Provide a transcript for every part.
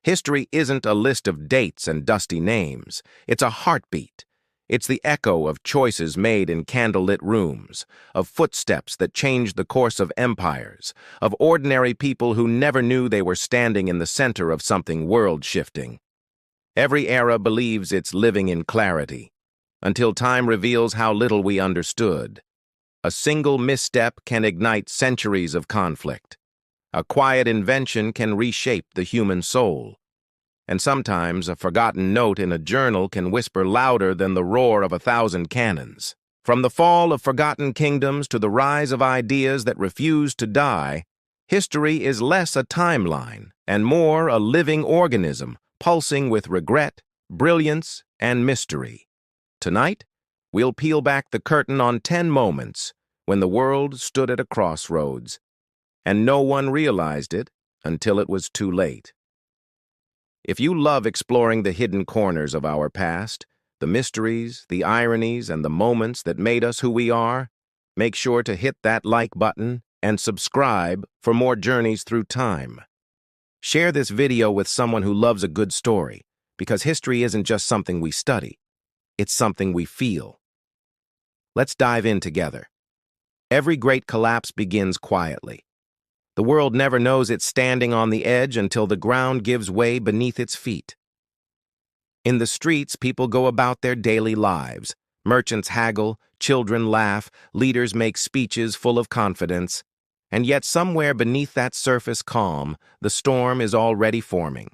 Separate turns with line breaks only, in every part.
History isn't a list of dates and dusty names. It's a heartbeat. It's the echo of choices made in candlelit rooms, of footsteps that changed the course of empires, of ordinary people who never knew they were standing in the center of something world-shifting. Every era believes it's living in clarity, until time reveals how little we understood. A single misstep can ignite centuries of conflict. A quiet invention can reshape the human soul. And sometimes a forgotten note in a journal can whisper louder than the roar of 1,000 cannons. From the fall of forgotten kingdoms to the rise of ideas that refuse to die, history is less a timeline and more a living organism, pulsing with regret, brilliance, and mystery. Tonight, we'll peel back the curtain on 10 moments when the world stood at a crossroads, and no one realized it until it was too late. If you love exploring the hidden corners of our past, the mysteries, the ironies, and the moments that made us who we are, make sure to hit that like button and subscribe for more journeys through time. Share this video with someone who loves a good story, because history isn't just something we study, it's something we feel. Let's dive in together. Every great collapse begins quietly. The world never knows it's standing on the edge until the ground gives way beneath its feet. In the streets, people go about their daily lives. Merchants haggle, children laugh, leaders make speeches full of confidence. And yet somewhere beneath that surface calm, the storm is already forming.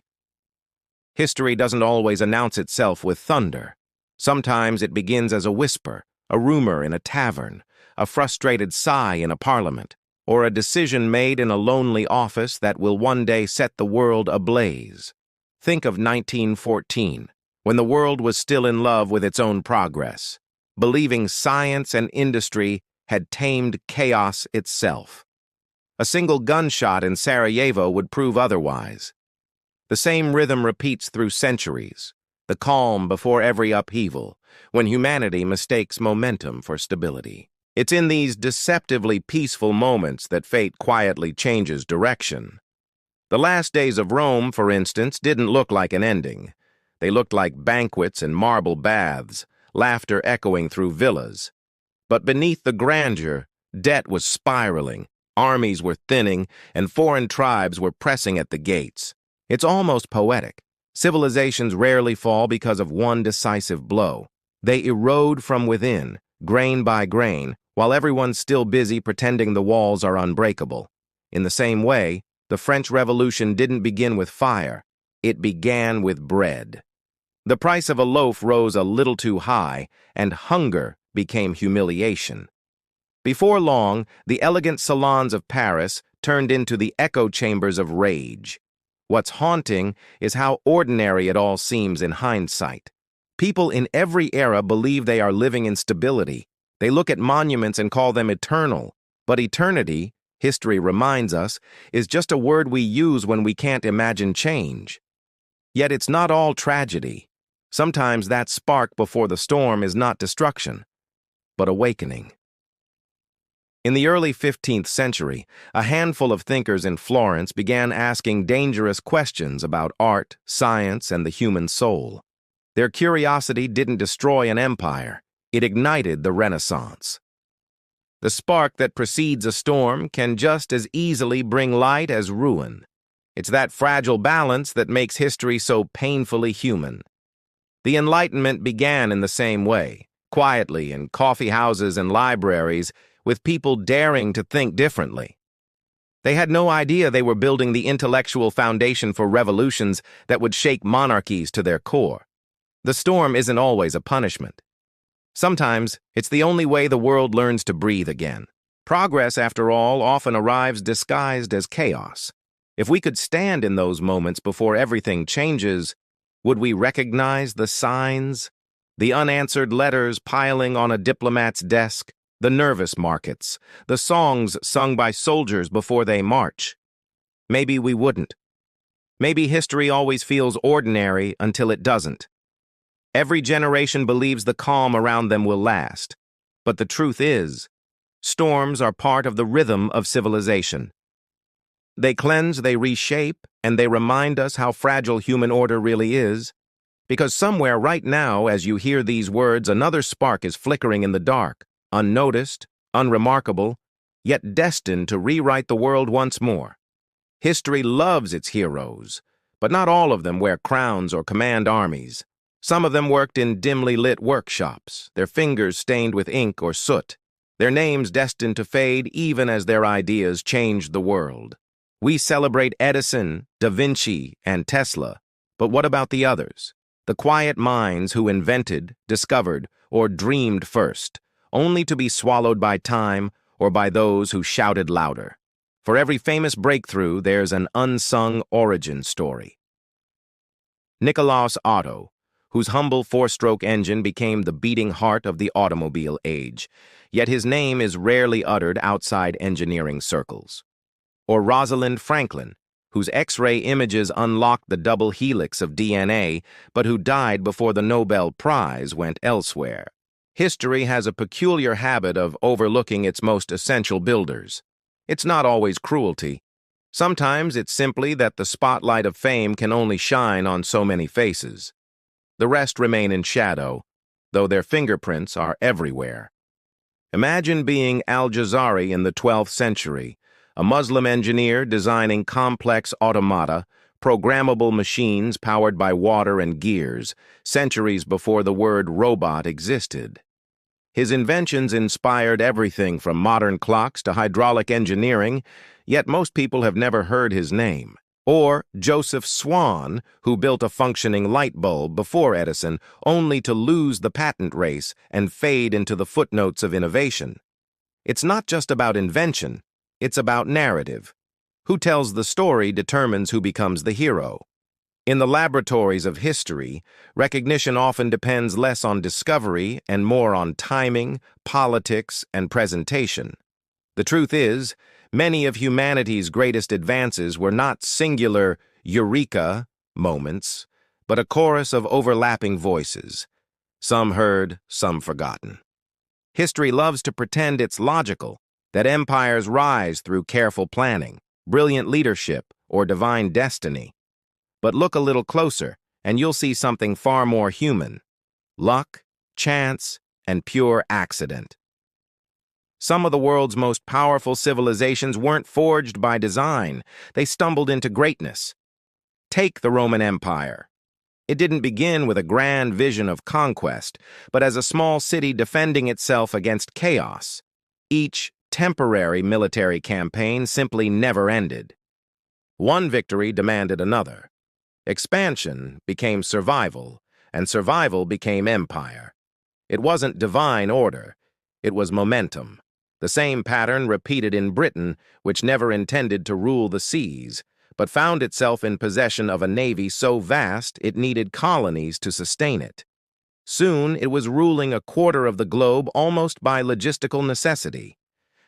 History doesn't always announce itself with thunder. Sometimes it begins as a whisper, a rumor in a tavern, a frustrated sigh in a parliament, or a decision made in a lonely office that will one day set the world ablaze. Think of 1914, when the world was still in love with its own progress, believing science and industry had tamed chaos itself. A single gunshot in Sarajevo would prove otherwise. The same rhythm repeats through centuries, the calm before every upheaval, when humanity mistakes momentum for stability. It's in these deceptively peaceful moments that fate quietly changes direction. The last days of Rome, for instance, didn't look like an ending. They looked like banquets and marble baths, laughter echoing through villas. But beneath the grandeur, debt was spiraling, armies were thinning, and foreign tribes were pressing at the gates. It's almost poetic. Civilizations rarely fall because of one decisive blow. They erode from within, grain by grain, while everyone's still busy pretending the walls are unbreakable. In the same way, the French Revolution didn't begin with fire. It began with bread. The price of a loaf rose a little too high, and hunger became humiliation. Before long, the elegant salons of Paris turned into the echo chambers of rage. What's haunting is how ordinary it all seems in hindsight. People in every era believe they are living in stability. They look at monuments and call them eternal. But eternity, history reminds us, is just a word we use when we can't imagine change. Yet it's not all tragedy. Sometimes that spark before the storm is not destruction, but awakening. In the early 15th century, a handful of thinkers in Florence began asking dangerous questions about art, science, and the human soul. Their curiosity didn't destroy an empire. It ignited the Renaissance. The spark that precedes a storm can just as easily bring light as ruin. It's that fragile balance that makes history so painfully human. The Enlightenment began in the same way, quietly in coffee houses and libraries, with people daring to think differently. They had no idea they were building the intellectual foundation for revolutions that would shake monarchies to their core. The storm isn't always a punishment. Sometimes, it's the only way the world learns to breathe again. Progress, after all, often arrives disguised as chaos. If we could stand in those moments before everything changes, would we recognize the signs? The unanswered letters piling on a diplomat's desk, the nervous markets, the songs sung by soldiers before they march. Maybe we wouldn't. Maybe history always feels ordinary until it doesn't. Every generation believes the calm around them will last. But the truth is, storms are part of the rhythm of civilization. They cleanse, they reshape, and they remind us how fragile human order really is. Because somewhere right now, as you hear these words, another spark is flickering in the dark, unnoticed, unremarkable, yet destined to rewrite the world once more. History loves its heroes, but not all of them wear crowns or command armies. Some of them worked in dimly lit workshops, their fingers stained with ink or soot, their names destined to fade even as their ideas changed the world. We celebrate Edison, Da Vinci, and Tesla, but what about the others? The quiet minds who invented, discovered, or dreamed first, only to be swallowed by time or by those who shouted louder. For every famous breakthrough, there's an unsung origin story. Nikolaus Otto, whose humble four-stroke engine became the beating heart of the automobile age, yet his name is rarely uttered outside engineering circles. Or Rosalind Franklin, whose X-ray images unlocked the double helix of DNA, but who died before the Nobel Prize went elsewhere. History has a peculiar habit of overlooking its most essential builders. It's not always cruelty. Sometimes it's simply that the spotlight of fame can only shine on so many faces. The rest remain in shadow, though their fingerprints are everywhere. Imagine being Al-Jazari in the 12th century, a Muslim engineer designing complex automata, programmable machines powered by water and gears, centuries before the word robot existed. His inventions inspired everything from modern clocks to hydraulic engineering, yet most people have never heard his name. Or Joseph Swan, who built a functioning light bulb before Edison, only to lose the patent race and fade into the footnotes of innovation. It's not just about invention, it's about narrative. Who tells the story determines who becomes the hero. In the laboratories of history, recognition often depends less on discovery and more on timing, politics, and presentation. The truth is, many of humanity's greatest advances were not singular eureka moments, but a chorus of overlapping voices, some heard, some forgotten. History loves to pretend it's logical, that empires rise through careful planning, brilliant leadership, or divine destiny. But look a little closer, and you'll see something far more human: luck, chance, and pure accident. Some of the world's most powerful civilizations weren't forged by design, they stumbled into greatness. Take the Roman Empire. It didn't begin with a grand vision of conquest, but as a small city defending itself against chaos. Each temporary military campaign simply never ended. One victory demanded another. Expansion became survival, and survival became empire. It wasn't divine order, it was momentum. The same pattern repeated in Britain, which never intended to rule the seas, but found itself in possession of a navy so vast it needed colonies to sustain it. Soon it was ruling a quarter of the globe almost by logistical necessity.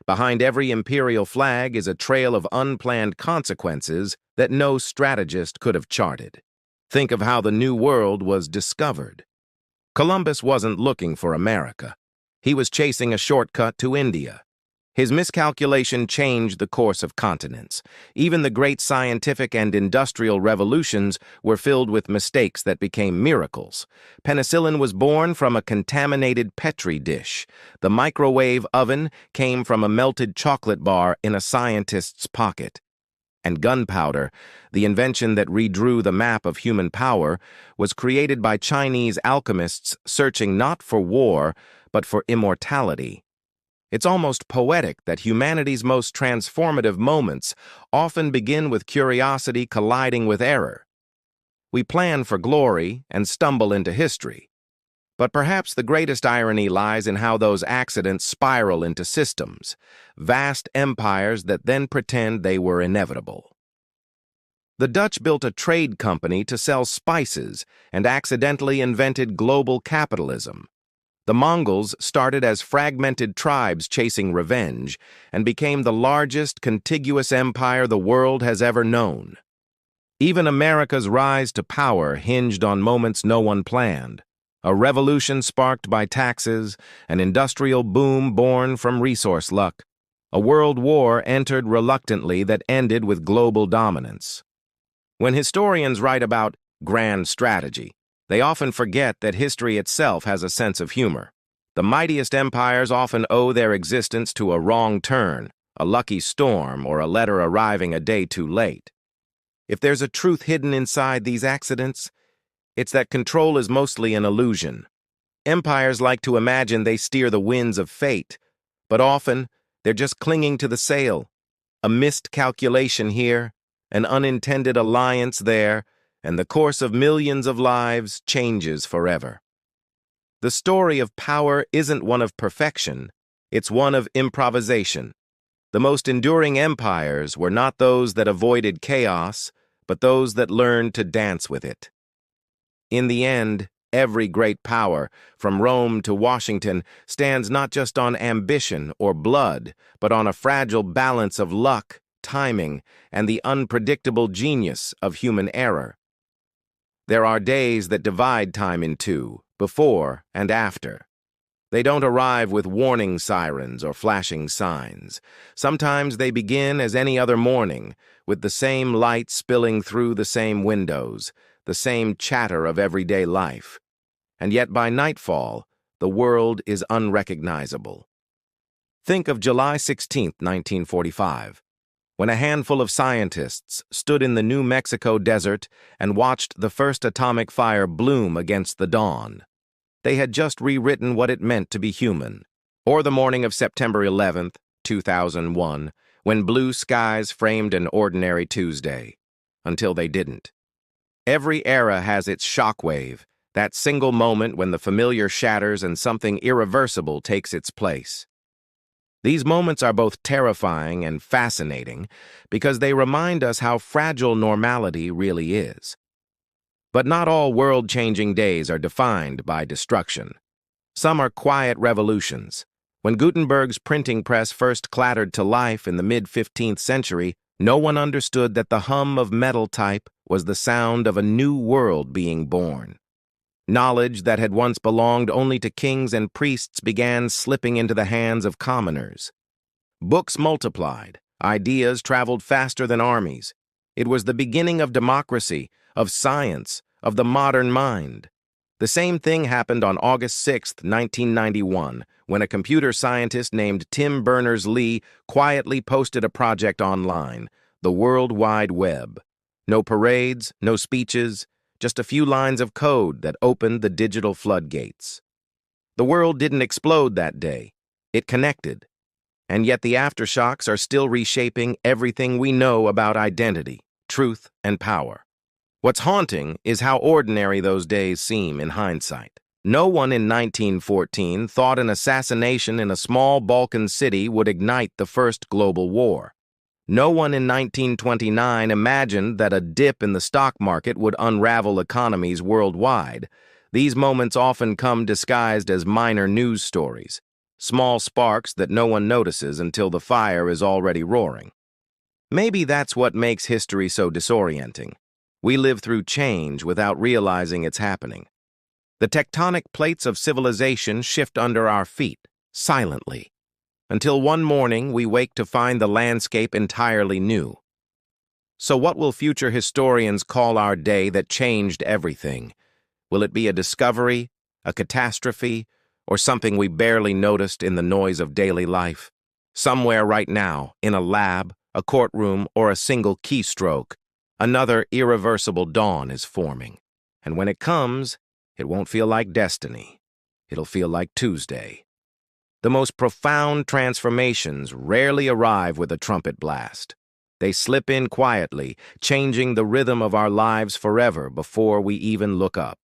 Behind every imperial flag is a trail of unplanned consequences that no strategist could have charted. Think of how the New World was discovered. Columbus wasn't looking for America. He was chasing a shortcut to India. His miscalculation changed the course of continents. Even the great scientific and industrial revolutions were filled with mistakes that became miracles. Penicillin was born from a contaminated Petri dish. The microwave oven came from a melted chocolate bar in a scientist's pocket. And gunpowder, the invention that redrew the map of human power, was created by Chinese alchemists searching not for war, but for immortality. It's almost poetic that humanity's most transformative moments often begin with curiosity colliding with error. We plan for glory and stumble into history. But perhaps the greatest irony lies in how those accidents spiral into systems, vast empires that then pretend they were inevitable. The Dutch built a trade company to sell spices and accidentally invented global capitalism. The Mongols started as fragmented tribes chasing revenge and became the largest contiguous empire the world has ever known. Even America's rise to power hinged on moments no one planned. A revolution sparked by taxes, an industrial boom born from resource luck. A world war entered reluctantly that ended with global dominance. When historians write about grand strategy, they often forget that history itself has a sense of humor. The mightiest empires often owe their existence to a wrong turn, a lucky storm, or a letter arriving a day too late. If there's a truth hidden inside these accidents, it's that control is mostly an illusion. Empires like to imagine they steer the winds of fate, but often they're just clinging to the sail. A missed calculation here, an unintended alliance there, and the course of millions of lives changes forever. The story of power isn't one of perfection, it's one of improvisation. The most enduring empires were not those that avoided chaos, but those that learned to dance with it. In the end, every great power, from Rome to Washington, stands not just on ambition or blood, but on a fragile balance of luck, timing, and the unpredictable genius of human error. There are days that divide time in two, before and after. They don't arrive with warning sirens or flashing signs. Sometimes they begin as any other morning, with the same light spilling through the same windows, the same chatter of everyday life. And yet by nightfall, the world is unrecognizable. Think of July 16, 1945. When a handful of scientists stood in the New Mexico desert and watched the first atomic fire bloom against the dawn. They had just rewritten what it meant to be human. Or the morning of September 11, 2001, when blue skies framed an ordinary Tuesday, until they didn't. Every era has its shockwave, that single moment when the familiar shatters and something irreversible takes its place. These moments are both terrifying and fascinating because they remind us how fragile normality really is. But not all world-changing days are defined by destruction. Some are quiet revolutions. When Gutenberg's printing press first clattered to life in the mid-15th century, no one understood that the hum of metal type was the sound of a new world being born. Knowledge that had once belonged only to kings and priests began slipping into the hands of commoners. Books multiplied, ideas traveled faster than armies. It was the beginning of democracy, of science, of the modern mind. The same thing happened on August 6, 1991, when a computer scientist named Tim Berners-Lee quietly posted a project online, the World Wide Web. No parades, no speeches, just a few lines of code that opened the digital floodgates. The world didn't explode that day. It connected. And yet the aftershocks are still reshaping everything we know about identity, truth, and power. What's haunting is how ordinary those days seem in hindsight. No one in 1914 thought an assassination in a small Balkan city would ignite the first global war. No one in 1929 imagined that a dip in the stock market would unravel economies worldwide. These moments often come disguised as minor news stories, small sparks that no one notices until the fire is already roaring. Maybe that's what makes history so disorienting. We live through change without realizing it's happening. The tectonic plates of civilization shift under our feet, silently, until one morning we wake to find the landscape entirely new. So what will future historians call our day that changed everything? Will it be a discovery, a catastrophe, or something we barely noticed in the noise of daily life? Somewhere right now, in a lab, a courtroom, or a single keystroke, another irreversible dawn is forming. And when it comes, it won't feel like destiny. It'll feel like Tuesday. The most profound transformations rarely arrive with a trumpet blast. They slip in quietly, changing the rhythm of our lives forever before we even look up.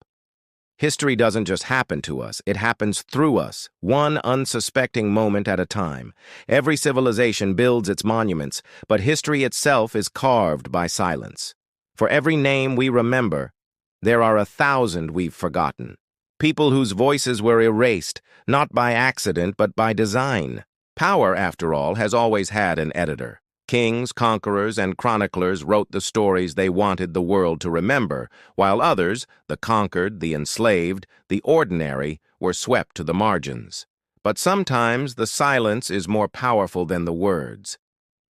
History doesn't just happen to us, it happens through us, one unsuspecting moment at a time. Every civilization builds its monuments, but history itself is carved by silence. For every name we remember, there are 1,000 we've forgotten. People whose voices were erased, not by accident but by design. Power, after all, has always had an editor. Kings, conquerors, and chroniclers wrote the stories they wanted the world to remember, while others, the conquered, the enslaved, the ordinary, were swept to the margins. But sometimes the silence is more powerful than the words.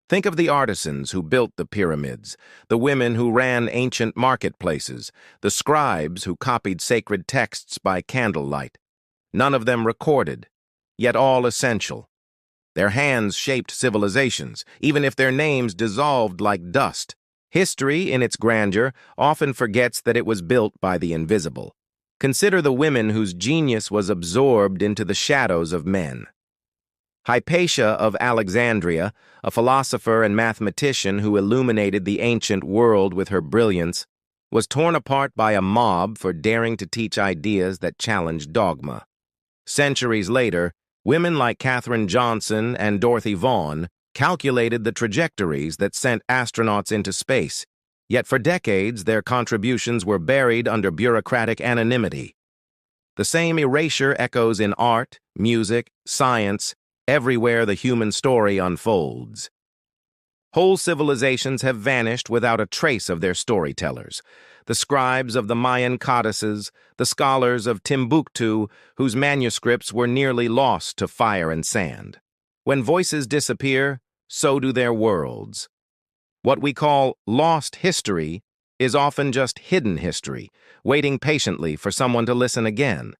Think of the artisans who built the pyramids, the women who ran ancient marketplaces, the scribes who copied sacred texts by candlelight. None of them recorded, yet all essential. Their hands shaped civilizations, even if their names dissolved like dust. History, in its grandeur, often forgets that it was built by the invisible. Consider the women whose genius was absorbed into the shadows of men. Hypatia of Alexandria, a philosopher and mathematician who illuminated the ancient world with her brilliance, was torn apart by a mob for daring to teach ideas that challenged dogma. Centuries later, women like Katherine Johnson and Dorothy Vaughan calculated the trajectories that sent astronauts into space, yet for decades their contributions were buried under bureaucratic anonymity. The same erasure echoes in art, music, science, everywhere the human story unfolds. Whole civilizations have vanished without a trace of their storytellers. The scribes of the Mayan codices, the scholars of Timbuktu, whose manuscripts were nearly lost to fire and sand. When voices disappear, so do their worlds. What we call lost history is often just hidden history, waiting patiently for someone to listen again.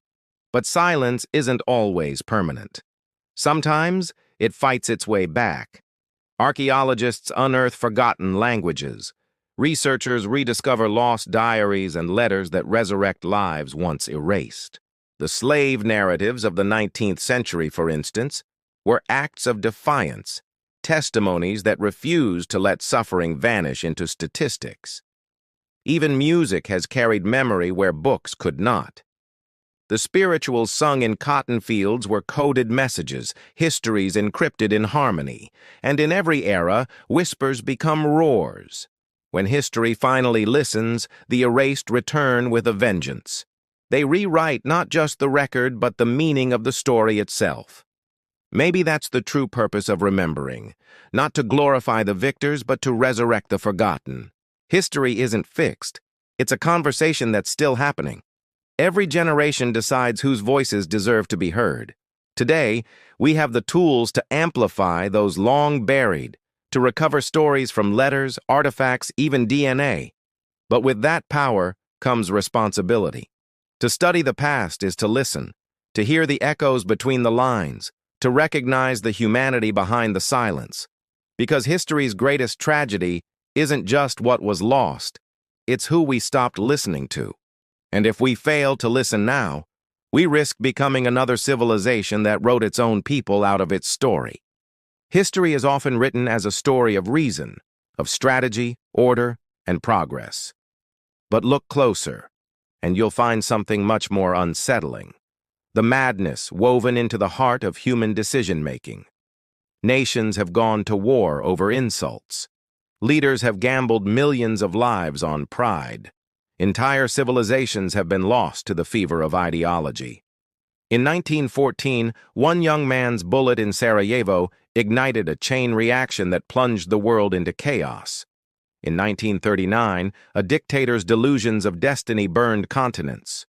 But silence isn't always permanent. Sometimes it fights its way back. Archaeologists unearth forgotten languages. Researchers rediscover lost diaries and letters that resurrect lives once erased. The slave narratives of the 19th century, for instance, were acts of defiance, testimonies that refused to let suffering vanish into statistics. Even music has carried memory where books could not. The spirituals sung in cotton fields were coded messages, histories encrypted in harmony, and in every era, whispers become roars. When history finally listens, the erased return with a vengeance. They rewrite not just the record, but the meaning of the story itself. Maybe that's the true purpose of remembering, not to glorify the victors, but to resurrect the forgotten. History isn't fixed. It's a conversation that's still happening. Every generation decides whose voices deserve to be heard. Today, we have the tools to amplify those long buried, to recover stories from letters, artifacts, even DNA. But with that power comes responsibility. To study the past is to listen, to hear the echoes between the lines, to recognize the humanity behind the silence. Because history's greatest tragedy isn't just what was lost, it's who we stopped listening to. And if we fail to listen now, we risk becoming another civilization that wrote its own people out of its story. History is often written as a story of reason, of strategy, order, and progress. But look closer, and you'll find something much more unsettling. The madness woven into the heart of human decision-making. Nations have gone to war over insults. Leaders have gambled millions of lives on pride. Entire civilizations have been lost to the fever of ideology. In 1914, one young man's bullet in Sarajevo ignited a chain reaction that plunged the world into chaos. In 1939, a dictator's delusions of destiny burned continents.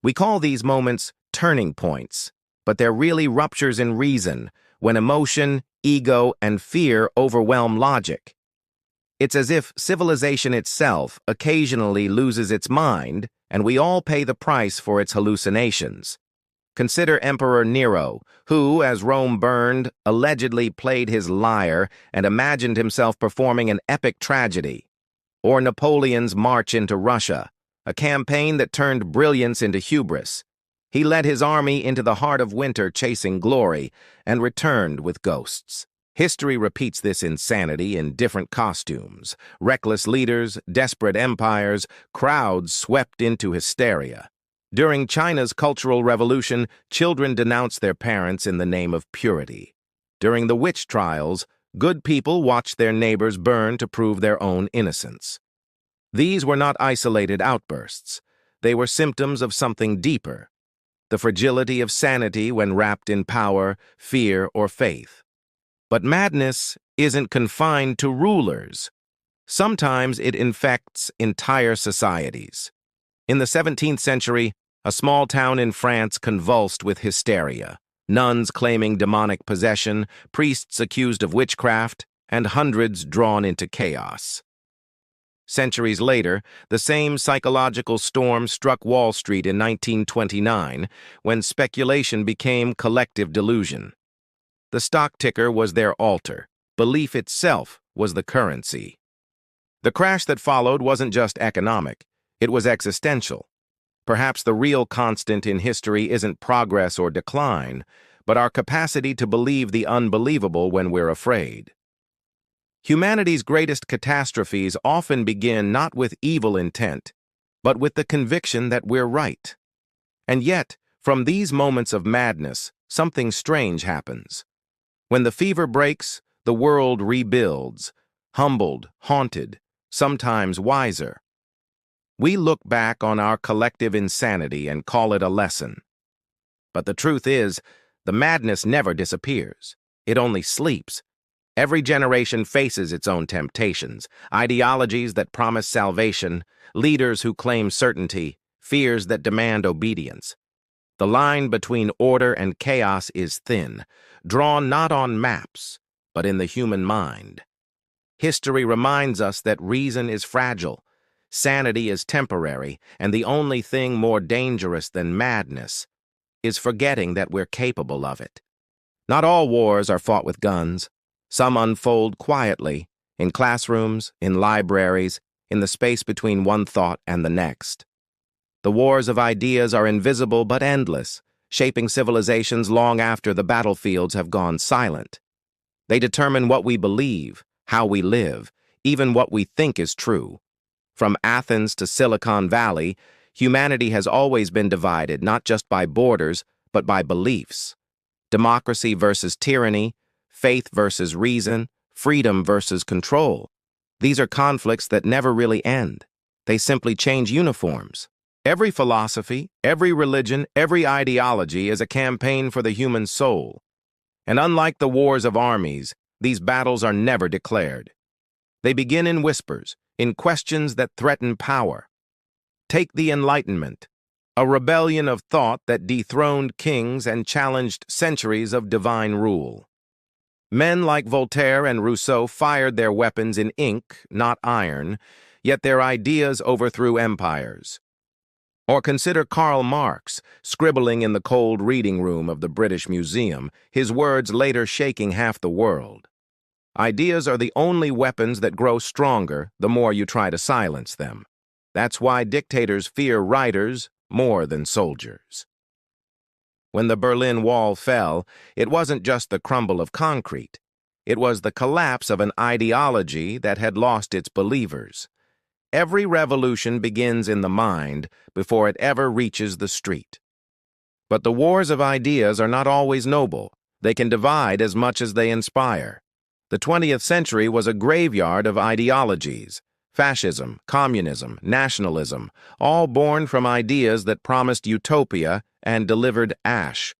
We call these moments turning points, but they're really ruptures in reason, when emotion, ego, and fear overwhelm logic. It's as if civilization itself occasionally loses its mind, and we all pay the price for its hallucinations. Consider Emperor Nero, who, as Rome burned, allegedly played his lyre and imagined himself performing an epic tragedy. Or Napoleon's march into Russia, a campaign that turned brilliance into hubris. He led his army into the heart of winter chasing glory and returned with ghosts. History repeats this insanity in different costumes. Reckless leaders, desperate empires, crowds swept into hysteria. During China's Cultural Revolution, children denounced their parents in the name of purity. During the witch trials, good people watched their neighbors burn to prove their own innocence. These were not isolated outbursts. They were symptoms of something deeper. The fragility of sanity when wrapped in power, fear, or faith. But madness isn't confined to rulers. Sometimes it infects entire societies. In the 17th century, a small town in France convulsed with hysteria. nuns claiming demonic possession, priests accused of witchcraft, and hundreds drawn into chaos. Centuries later, the same psychological storm struck Wall Street in 1929 when speculation became collective delusion. The stock ticker was their altar. Belief itself was the currency. The crash that followed wasn't just economic, it was existential. Perhaps the real constant in history isn't progress or decline, but our capacity to believe the unbelievable when we're afraid. Humanity's greatest catastrophes often begin not with evil intent, but with the conviction that we're right. And yet, from these moments of madness, something strange happens. When the fever breaks, the world rebuilds, humbled, haunted, sometimes wiser. We look back on our collective insanity and call it a lesson. But the truth is, the madness never disappears. It only sleeps. Every generation faces its own temptations, ideologies that promise salvation, leaders who claim certainty, fears that demand obedience. The line between order and chaos is thin, drawn not on maps, but in the human mind. History reminds us that reason is fragile, sanity is temporary, and the only thing more dangerous than madness is forgetting that we're capable of it. Not all wars are fought with guns. Some unfold quietly, in classrooms, in libraries, in the space between one thought and the next. The wars of ideas are invisible but endless, shaping civilizations long after the battlefields have gone silent. They determine what we believe, how we live, even what we think is true. From Athens to Silicon Valley, humanity has always been divided not just by borders, but by beliefs. Democracy versus tyranny, faith versus reason, freedom versus control. These are conflicts that never really end. They simply change uniforms. Every philosophy, every religion, every ideology is a campaign for the human soul. And unlike the wars of armies, these battles are never declared. They begin in whispers, in questions that threaten power. Take the Enlightenment, a rebellion of thought that dethroned kings and challenged centuries of divine rule. Men like Voltaire and Rousseau fired their weapons in ink, not iron, yet their ideas overthrew empires. Or consider Karl Marx, scribbling in the cold reading room of the British Museum, his words later shaking half the world. Ideas are the only weapons that grow stronger the more you try to silence them. That's why dictators fear writers more than soldiers. When the Berlin Wall fell, it wasn't just the crumble of concrete. It was the collapse of an ideology that had lost its believers. Every revolution begins in the mind before it ever reaches the street. But the wars of ideas are not always noble. They can divide as much as they inspire. The 20th century was a graveyard of ideologies. Fascism, communism, nationalism, all born from ideas that promised utopia and delivered ash.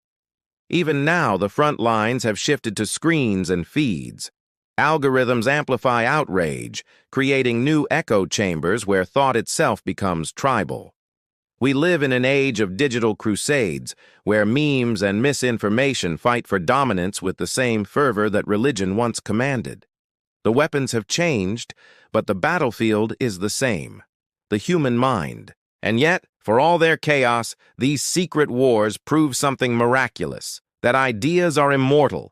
Even now, the front lines have shifted to screens and feeds. Algorithms amplify outrage, creating new echo chambers where thought itself becomes tribal. We live in an age of digital crusades, where memes and misinformation fight for dominance with the same fervor that religion once commanded. The weapons have changed, but the battlefield is the same, the human mind. And yet, for all their chaos, these secret wars prove something miraculous, that ideas are immortal.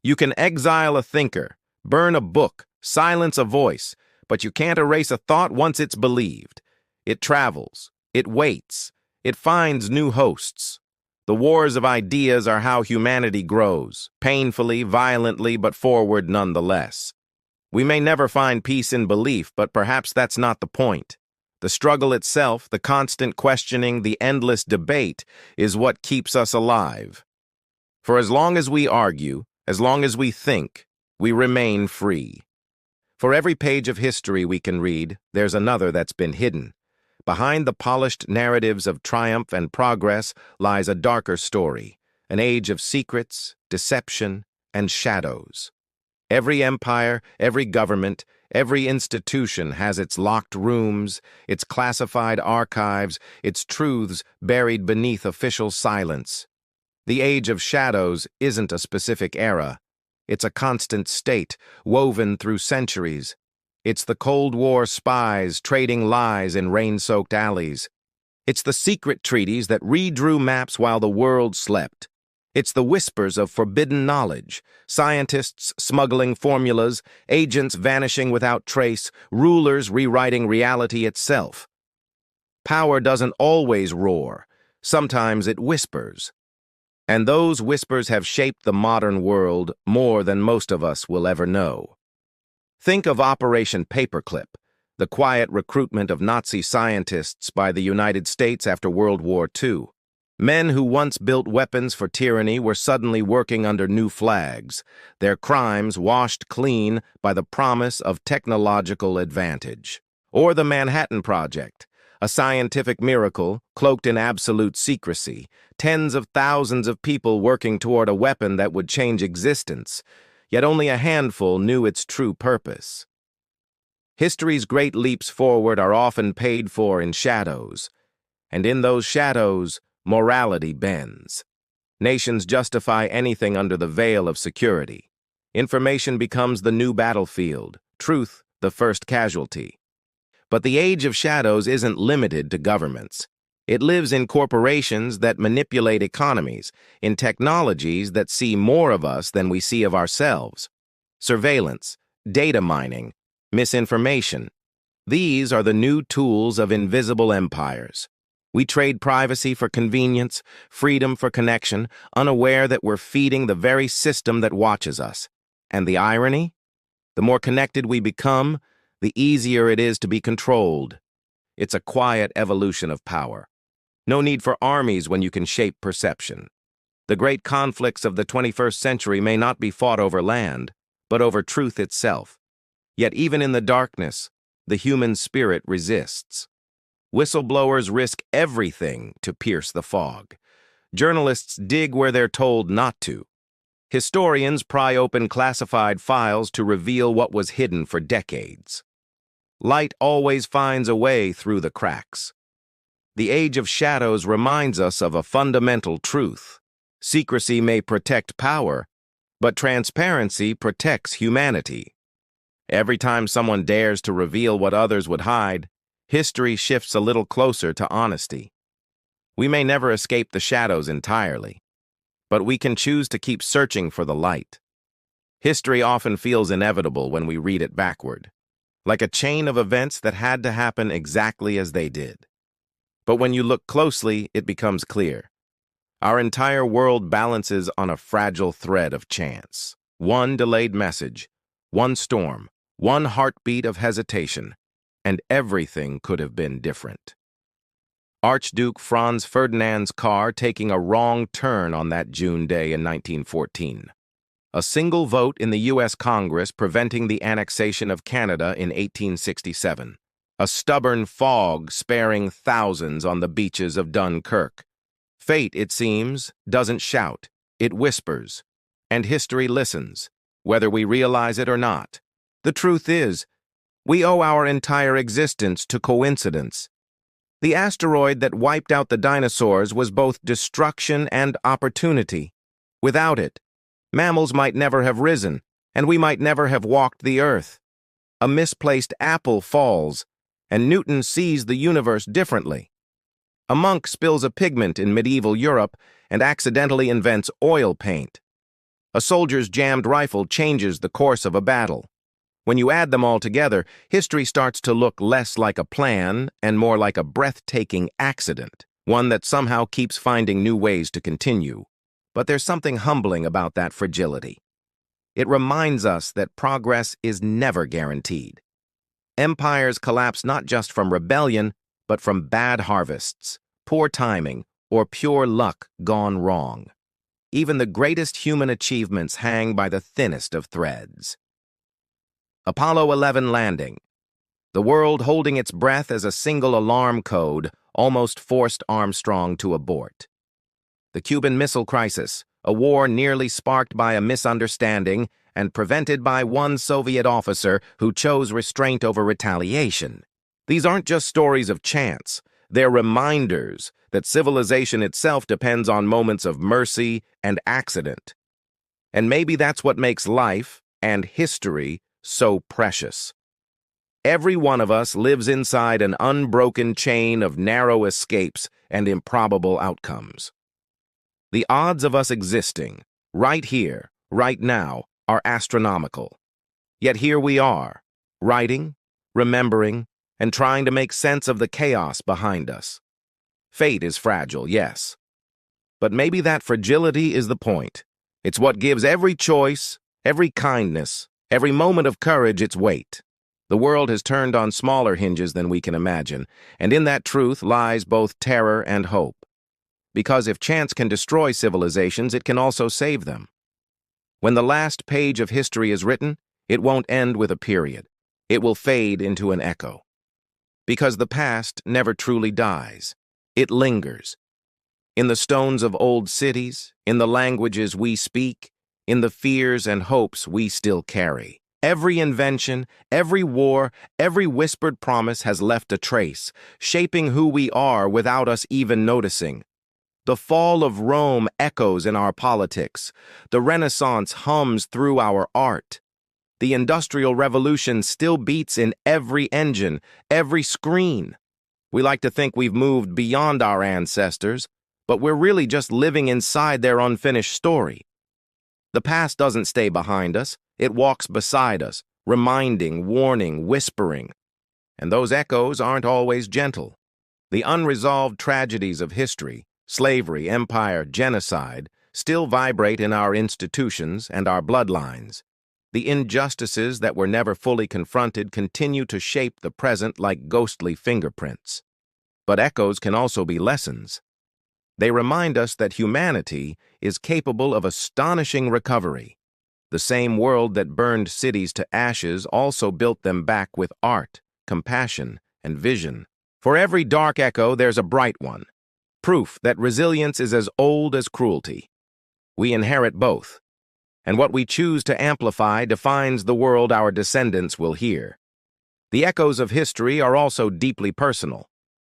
You can exile a thinker, burn a book, silence a voice, but you can't erase a thought once it's believed. It travels, it waits, it finds new hosts. The wars of ideas are how humanity grows, painfully, violently, but forward nonetheless. We may never find peace in belief, but perhaps that's not the point. The struggle itself, the constant questioning, the endless debate is what keeps us alive. For as long as we argue, as long as we think, we remain free. For every page of history we can read, there's another that's been hidden. Behind the polished narratives of triumph and progress lies a darker story, an age of secrets, deception, and shadows. Every empire, every government, every institution has its locked rooms, its classified archives, its truths buried beneath official silence. The Age of Shadows isn't a specific era. It's a constant state, woven through centuries. It's the Cold War spies trading lies in rain-soaked alleys. It's the secret treaties that redrew maps while the world slept. It's the whispers of forbidden knowledge, scientists smuggling formulas, agents vanishing without trace, rulers rewriting reality itself. Power doesn't always roar. Sometimes it whispers. And those whispers have shaped the modern world more than most of us will ever know. Think of Operation Paperclip, the quiet recruitment of Nazi scientists by the United States after World War II. Men who once built weapons for tyranny were suddenly working under new flags, their crimes washed clean by the promise of technological advantage. Or the Manhattan Project, a scientific miracle cloaked in absolute secrecy, tens of thousands of people working toward a weapon that would change existence, yet only a handful knew its true purpose. History's great leaps forward are often paid for in shadows, and in those shadows, morality bends. Nations justify anything under the veil of security. Information becomes the new battlefield, truth the first casualty. But the Age of Shadows isn't limited to governments. It lives in corporations that manipulate economies, in technologies that see more of us than we see of ourselves. Surveillance, data mining, misinformation. These are the new tools of invisible empires. We trade privacy for convenience, freedom for connection, unaware that we're feeding the very system that watches us. And the irony? The more connected we become, the easier it is to be controlled. It's a quiet evolution of power. No need for armies when you can shape perception. The great conflicts of the 21st century may not be fought over land, but over truth itself. Yet even in the darkness, the human spirit resists. Whistleblowers risk everything to pierce the fog. Journalists dig where they're told not to. Historians pry open classified files to reveal what was hidden for decades. Light always finds a way through the cracks. The Age of Shadows reminds us of a fundamental truth. Secrecy may protect power, but transparency protects humanity. Every time someone dares to reveal what others would hide, history shifts a little closer to honesty. We may never escape the shadows entirely, but we can choose to keep searching for the light. History often feels inevitable when we read it backward, like a chain of events that had to happen exactly as they did. But when you look closely, it becomes clear. Our entire world balances on a fragile thread of chance. One delayed message, one storm, one heartbeat of hesitation, and everything could have been different. Archduke Franz Ferdinand's car taking a wrong turn on that June day in 1914. A single vote in the U.S. Congress preventing the annexation of Canada in 1867. A stubborn fog sparing thousands on the beaches of Dunkirk. Fate, it seems, doesn't shout, it whispers. And history listens, whether we realize it or not. The truth is, we owe our entire existence to coincidence. The asteroid that wiped out the dinosaurs was both destruction and opportunity. Without it, mammals might never have risen, and we might never have walked the earth. A misplaced apple falls, and Newton sees the universe differently. A monk spills a pigment in medieval Europe and accidentally invents oil paint. A soldier's jammed rifle changes the course of a battle. When you add them all together, history starts to look less like a plan and more like a breathtaking accident, one that somehow keeps finding new ways to continue. But there's something humbling about that fragility. It reminds us that progress is never guaranteed. Empires collapse not just from rebellion, but from bad harvests, poor timing, or pure luck gone wrong. Even the greatest human achievements hang by the thinnest of threads. Apollo 11 landing. The world holding its breath as a single alarm code almost forced Armstrong to abort. The Cuban Missile Crisis, a war nearly sparked by a misunderstanding and prevented by one Soviet officer who chose restraint over retaliation. These aren't just stories of chance. They're reminders that civilization itself depends on moments of mercy and accident. And maybe that's what makes life and history so precious. Every one of us lives inside an unbroken chain of narrow escapes and improbable outcomes. The odds of us existing, right here, right now, are astronomical. Yet here we are, writing, remembering, and trying to make sense of the chaos behind us. Fate is fragile, yes. But maybe that fragility is the point. It's what gives every choice, every kindness, every moment of courage its weight. The world has turned on smaller hinges than we can imagine, and in that truth lies both terror and hope. Because if chance can destroy civilizations, it can also save them. When the last page of history is written, it won't end with a period. It will fade into an echo. Because the past never truly dies. It lingers. In the stones of old cities, in the languages we speak, in the fears and hopes we still carry. Every invention, every war, every whispered promise has left a trace, shaping who we are without us even noticing. The fall of Rome echoes in our politics. The Renaissance hums through our art. The Industrial Revolution still beats in every engine, every screen. We like to think we've moved beyond our ancestors, but we're really just living inside their unfinished story. The past doesn't stay behind us. It walks beside us, reminding, warning, whispering. And those echoes aren't always gentle. The unresolved tragedies of history, slavery, empire, genocide, still vibrate in our institutions and our bloodlines. The injustices that were never fully confronted continue to shape the present like ghostly fingerprints. But echoes can also be lessons. They remind us that humanity is capable of astonishing recovery. The same world that burned cities to ashes also built them back with art, compassion, and vision. For every dark echo, there's a bright one. Proof that resilience is as old as cruelty. We inherit both. And what we choose to amplify defines the world our descendants will hear. The echoes of history are also deeply personal.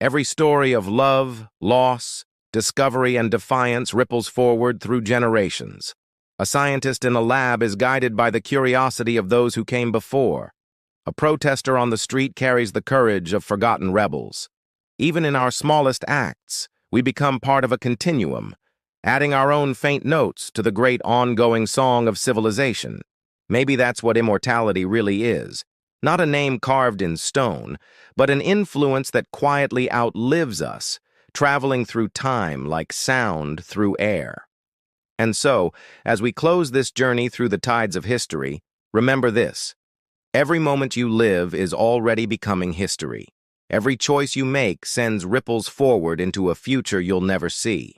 Every story of love, loss, discovery, and defiance ripples forward through generations. A scientist in a lab is guided by the curiosity of those who came before. A protester on the street carries the courage of forgotten rebels. Even in our smallest acts, we become part of a continuum, adding our own faint notes to the great ongoing song of civilization. Maybe that's what immortality really is. Not a name carved in stone, but an influence that quietly outlives us, traveling through time like sound through air. And so, as we close this journey through the tides of history, remember this. Every moment you live is already becoming history. Every choice you make sends ripples forward into a future you'll never see.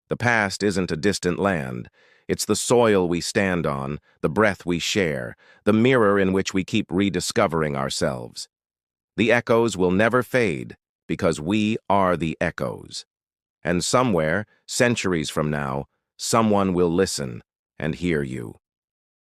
The past isn't a distant land. It's the soil we stand on, the breath we share, the mirror in which we keep rediscovering ourselves. The echoes will never fade because we are the echoes. And somewhere, centuries from now, someone will listen and hear you.